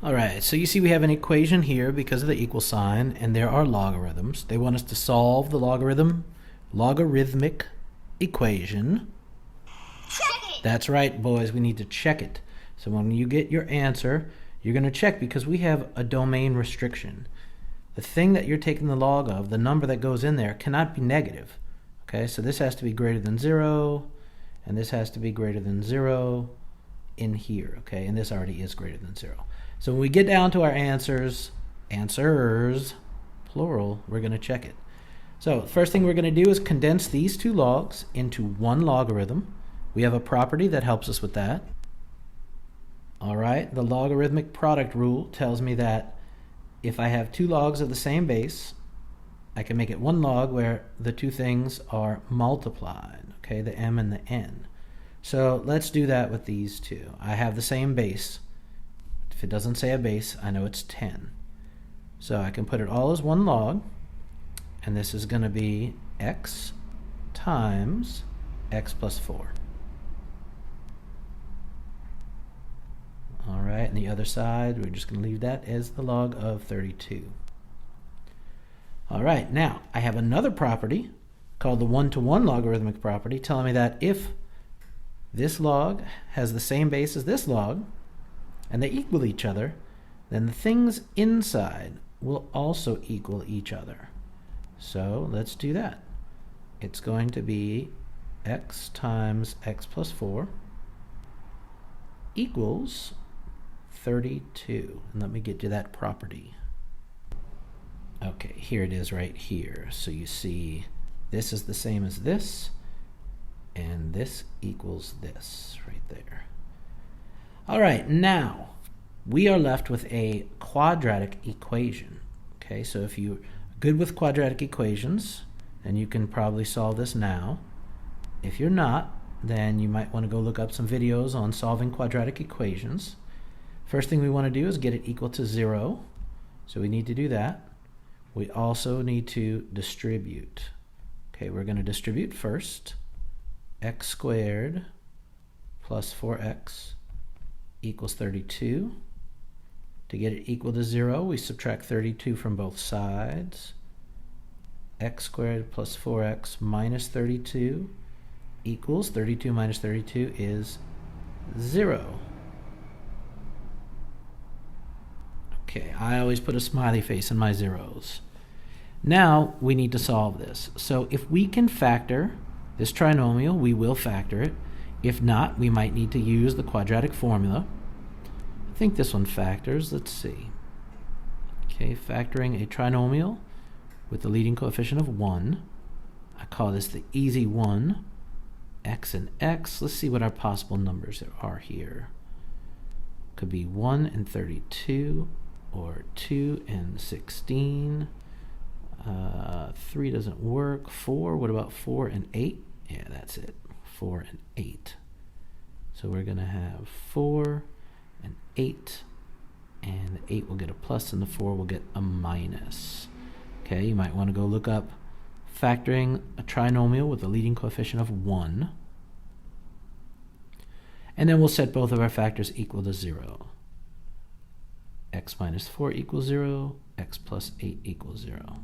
All right, so you see we have an equation here because of the equal sign, and there are logarithms. They want us to solve the logarithmic equation. Check it! That's right, boys, we need to check it. So when you get your answer, you're going to check because we have a domain restriction. The thing that you're taking the log of, the number that goes in there, cannot be negative. Okay, so this has to be greater than 0, and this has to be greater than 0 in here, okay, and this already is greater than 0. So when we get down to our answers, plural, we're going to check it. So first thing we're going to do is condense these two logs into one logarithm. We have a property that helps us with that. All right, the logarithmic product rule tells me that if I have two logs of the same base, I can make it one log where the two things are multiplied, okay, the m and the n. So let's do that with these two. I have the same base. If it doesn't say a base, I know it's 10. So I can put it all as one log, and this is going to be x times x plus 4. All right, and the other side, we're just going to leave that as the log of 32. All right, now I have another property called the one-to-one logarithmic property telling me that if this log has the same base as this log, and they equal each other, then the things inside will also equal each other. So let's do that. It's going to be x times x plus 4 equals 32. And let me get to that property. Okay, here it is right here. So you see this is the same as this, and this equals this right there. All right, now we are left with a quadratic equation. Okay, so if you're good with quadratic equations, then you can probably solve this now. If you're not, then you might want to go look up some videos on solving quadratic equations. First thing we want to do is get it equal to 0. So we need to do that. We also need to distribute. Okay, we're going to distribute first. X squared plus 4x equals 32. To get it equal to 0, we subtract 32 from both sides. X squared plus 4x minus 32 equals 32 minus 32 is 0. Okay, I always put a smiley face in my zeros. Now we need to solve this. So if we can factor this trinomial, we will factor it. If not, we might need to use the quadratic formula. I think this one factors. Let's see. Okay, factoring a trinomial with the leading coefficient of 1. I call this the easy one. X and x. Let's see what our possible numbers are here. Could be 1 and 32, or 2 and 16. 3 doesn't work. 4, what about 4 and 8? Yeah, that's it. 4 and 8. So we're going to have 4 and 8, and the 8 will get a plus and the 4 will get a minus. Okay, you might want to go look up factoring a trinomial with a leading coefficient of 1. And then we'll set both of our factors equal to 0. X minus 4 equals 0, x plus 8 equals 0.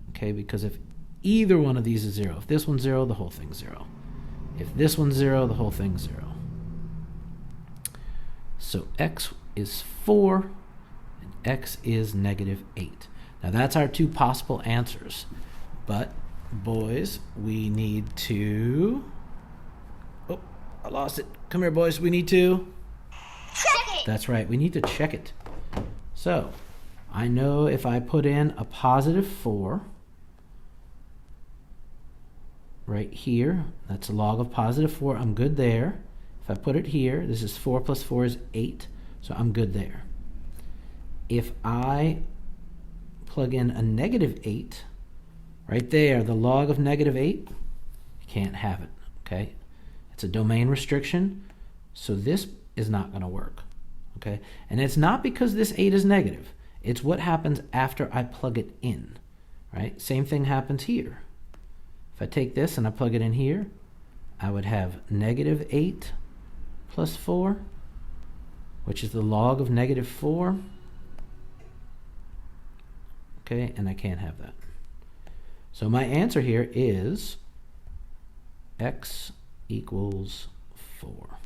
Okay, because if either one of these is 0, if this one's 0, the whole thing's 0. If this one's 0, the whole thing's 0. So x is 4, and x is negative 8. Now that's our two possible answers. But, boys, we need to... Oh, I lost it. Come here, boys. We need to... Check it! That's right. We need to check it. So, I know if I put in a positive 4 right here, that's a log of positive 4, I'm good there. If I put it here, this is 4 plus 4 is 8, so I'm good there. If I plug in a negative 8, right there, the log of negative 8, you can't have it, okay? It's a domain restriction, so this is not going to work, okay? And it's not because this 8 is negative. It's what happens after I plug it in, right? Same thing happens here. If I take this and I plug it in here, I would have negative 8 plus 4, which is the log of negative 4. Okay, and I can't have that. So my answer here is x equals 4.